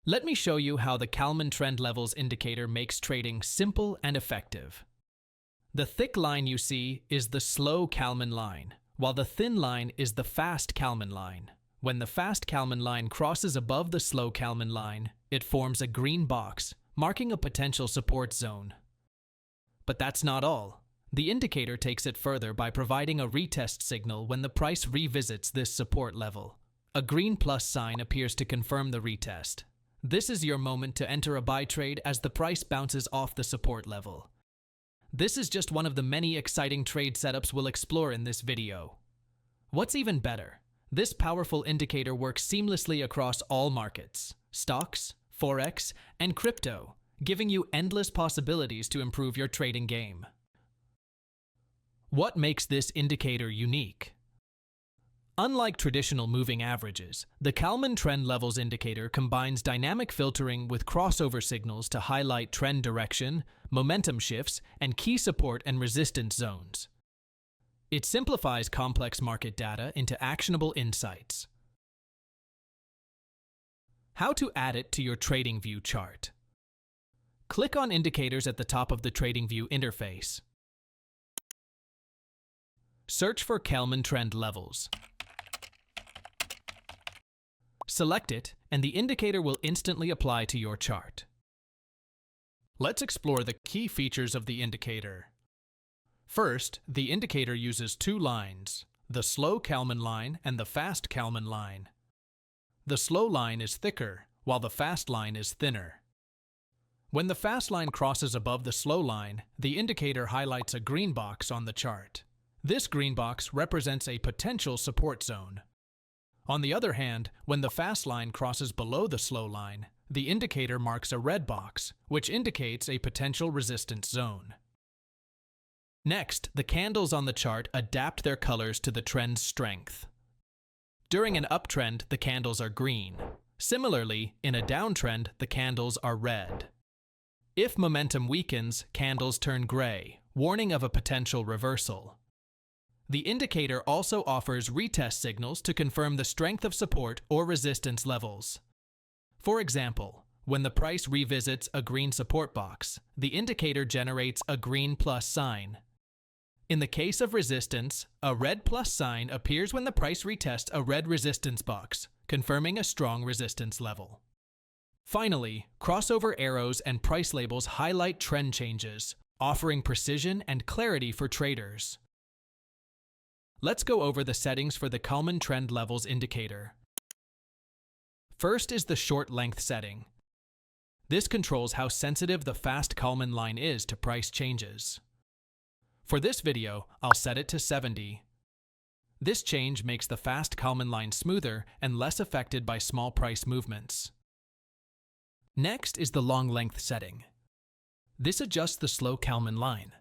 Let me show you how the Kalman Trend Levels indicator makes trading simple and effective. The thick line you see is the slow Kalman line, while the thin line is the fast Kalman line. When the fast Kalman line crosses above the slow Kalman line, it forms a green box, marking a potential support zone. But that's not all. The indicator takes it further by providing a retest signal when the price revisits this support level. A green plus sign appears to confirm the retest. This is your moment to enter a buy trade as the price bounces off the support level. This is just one of the many exciting trade setups we'll explore in this video. What's even better, this powerful indicator works seamlessly across all markets, stocks, Forex, and crypto, giving you endless possibilities to improve your trading game. What makes this indicator unique? Unlike traditional moving averages, the Kalman Trend Levels indicator combines dynamic filtering with crossover signals to highlight trend direction, momentum shifts, and key support and resistance zones. It simplifies complex market data into actionable insights. How to add it to your TradingView chart. Click on Indicators at the top of the TradingView interface. Search for Kalman Trend Levels. Select it, and the indicator will instantly apply to your chart. Let's explore the key features of the indicator. First, the indicator uses two lines, the slow Kalman line and the fast Kalman line. The slow line is thicker, while the fast line is thinner. When the fast line crosses above the slow line, the indicator highlights a green box on the chart. This green box represents a potential support zone. On the other hand, when the fast line crosses below the slow line, the indicator marks a red box, which indicates a potential resistance zone. Next, the candles on the chart adapt their colors to the trend's strength. During an uptrend, the candles are green. Similarly, in a downtrend, the candles are red. If momentum weakens, candles turn gray, warning of a potential reversal. The indicator also offers retest signals to confirm the strength of support or resistance levels. For example, when the price revisits a green support box, the indicator generates a green plus sign. In the case of resistance, a red plus sign appears when the price retests a red resistance box, confirming a strong resistance level. Finally, crossover arrows and price labels highlight trend changes, offering precision and clarity for traders. Let's go over the settings for the Kalman Trend Levels indicator. First is the short length setting. This controls how sensitive the fast Kalman line is to price changes. For this video, I'll set it to 70. This change makes the fast Kalman line smoother and less affected by small price movements. Next is the long length setting. This adjusts the slow Kalman line.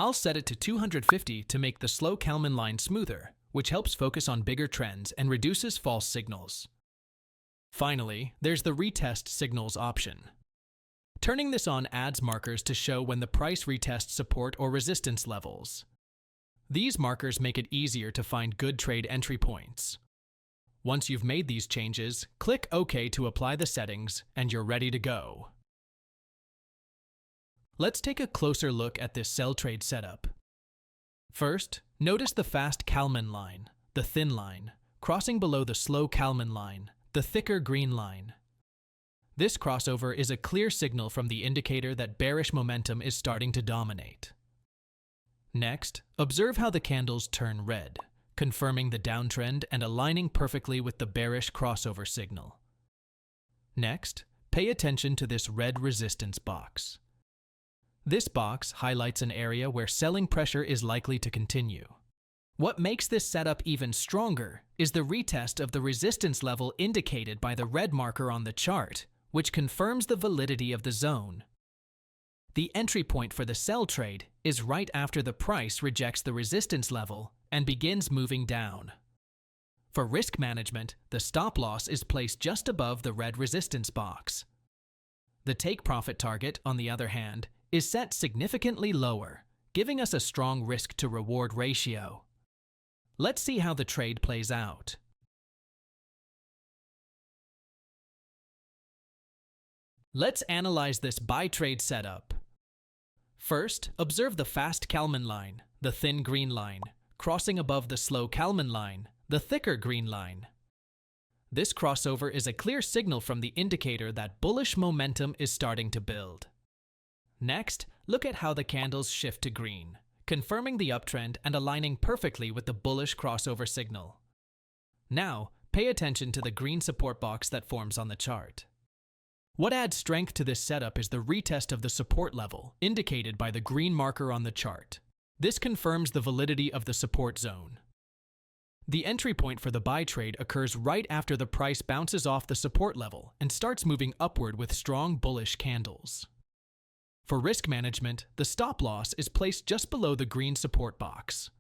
I'll set it to 250 to make the slow Kalman line smoother, which helps focus on bigger trends and reduces false signals. Finally, there's the retest signals option. Turning this on adds markers to show when the price retests support or resistance levels. These markers make it easier to find good trade entry points. Once you've made these changes, click OK to apply the settings, and you're ready to go. Let's take a closer look at this sell trade setup. First, notice the fast Kalman line, the thin line, crossing below the slow Kalman line, the thicker green line. This crossover is a clear signal from the indicator that bearish momentum is starting to dominate. Next, observe how the candles turn red, confirming the downtrend and aligning perfectly with the bearish crossover signal. Next, pay attention to this red resistance box. This box highlights an area where selling pressure is likely to continue. What makes this setup even stronger is the retest of the resistance level indicated by the red marker on the chart, which confirms the validity of the zone. The entry point for the sell trade is right after the price rejects the resistance level and begins moving down. For risk management, the stop loss is placed just above the red resistance box. The take profit target, on the other hand, is set significantly lower, giving us a strong risk to reward ratio. Let's see how the trade plays out. Let's analyze this buy trade setup. First, observe the fast Kalman line, the thin green line, crossing above the slow Kalman line, the thicker green line. This crossover is a clear signal from the indicator that bullish momentum is starting to build. Next, look at how the candles shift to green, confirming the uptrend and aligning perfectly with the bullish crossover signal. Now, pay attention to the green support box that forms on the chart. What adds strength to this setup is the retest of the support level, indicated by the green marker on the chart. This confirms the validity of the support zone. The entry point for the buy trade occurs right after the price bounces off the support level and starts moving upward with strong bullish candles. For risk management, the stop loss is placed just below the green support box.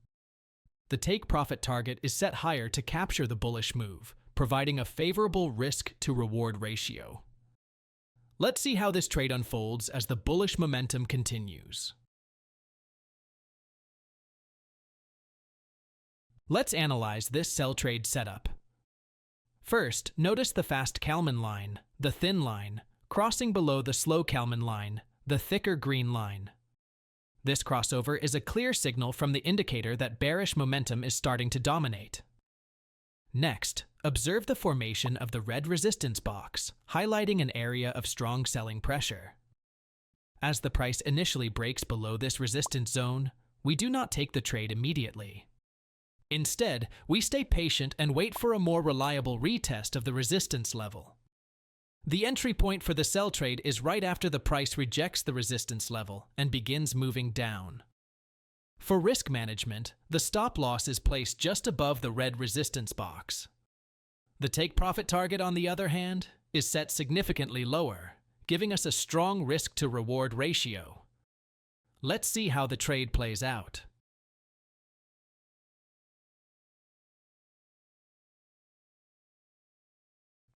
The take profit target is set higher to capture the bullish move, providing a favorable risk-to-reward ratio. Let's see how this trade unfolds as the bullish momentum continues. Let's analyze this sell trade setup. First, notice the fast Kalman line, the thin line, crossing below the slow Kalman line, the thicker green line. This crossover is a clear signal from the indicator that bearish momentum is starting to dominate. Next, observe the formation of the red resistance box, highlighting an area of strong selling pressure. As the price initially breaks below this resistance zone, we do not take the trade immediately. Instead, we stay patient and wait for a more reliable retest of the resistance level. The entry point for the sell trade is right after the price rejects the resistance level and begins moving down. For risk management, the stop loss is placed just above the red resistance box. The take profit target, on the other hand, is set significantly lower, giving us a strong risk-to-reward ratio. Let's see how the trade plays out.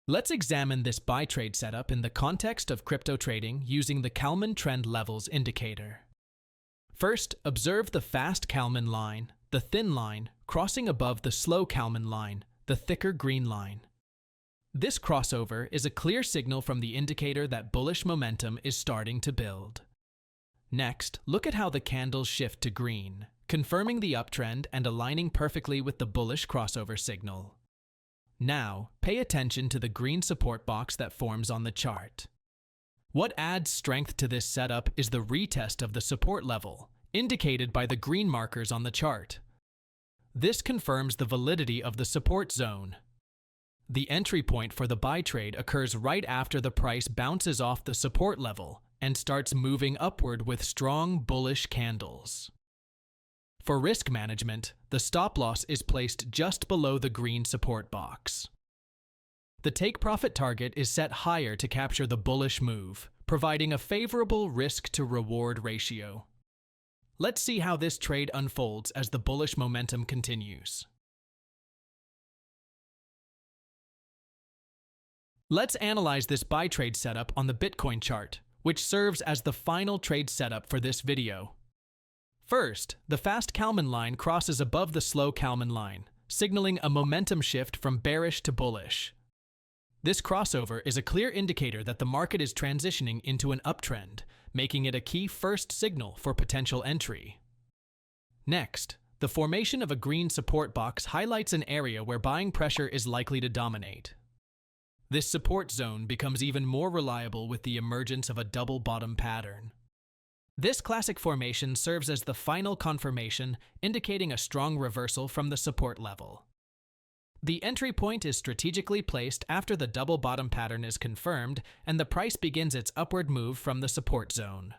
Let's examine this buy trade setup in the context of crypto trading using the Kalman Trend Levels indicator. First, observe the fast Kalman line, the thin line, crossing above the slow Kalman line, the thicker green line. This crossover is a clear signal from the indicator that bullish momentum is starting to build. Next, look at how the candles shift to green, confirming the uptrend and aligning perfectly with the bullish crossover signal. Now, pay attention to the green support box that forms on the chart. What adds strength to this setup is the retest of the support level, indicated by the green markers on the chart. This confirms the validity of the support zone. The entry point for the buy trade occurs right after the price bounces off the support level and starts moving upward with strong bullish candles. For risk management, the stop loss is placed just below the green support box. The take profit target is set higher to capture the bullish move, providing a favorable risk-to-reward ratio. Let's see how this trade unfolds as the bullish momentum continues. Let's analyze this buy trade setup on the Bitcoin chart, which serves as the final trade setup for this video. First, the fast Kalman line crosses above the slow Kalman line, signaling a momentum shift from bearish to bullish. This crossover is a clear indicator that the market is transitioning into an uptrend, making it a key first signal for potential entry. Next, the formation of a green support box highlights an area where buying pressure is likely to dominate. This support zone becomes even more reliable with the emergence of a double bottom pattern. This classic formation serves as the final confirmation, indicating a strong reversal from the support level. The entry point is strategically placed after the double bottom pattern is confirmed and the price begins its upward move from the support zone.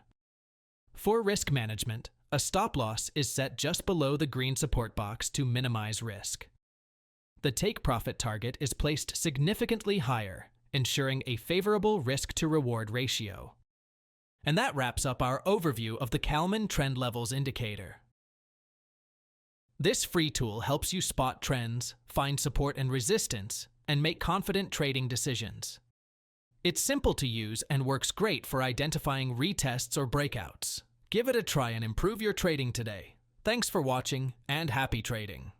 For risk management, a stop loss is set just below the green support box to minimize risk. The take profit target is placed significantly higher, ensuring a favorable risk-to-reward ratio. And that wraps up our overview of the Kalman Trend Levels indicator. This free tool helps you spot trends, find support and resistance, and make confident trading decisions. It's simple to use and works great for identifying retests or breakouts. Give it a try and improve your trading today. Thanks for watching, and happy trading!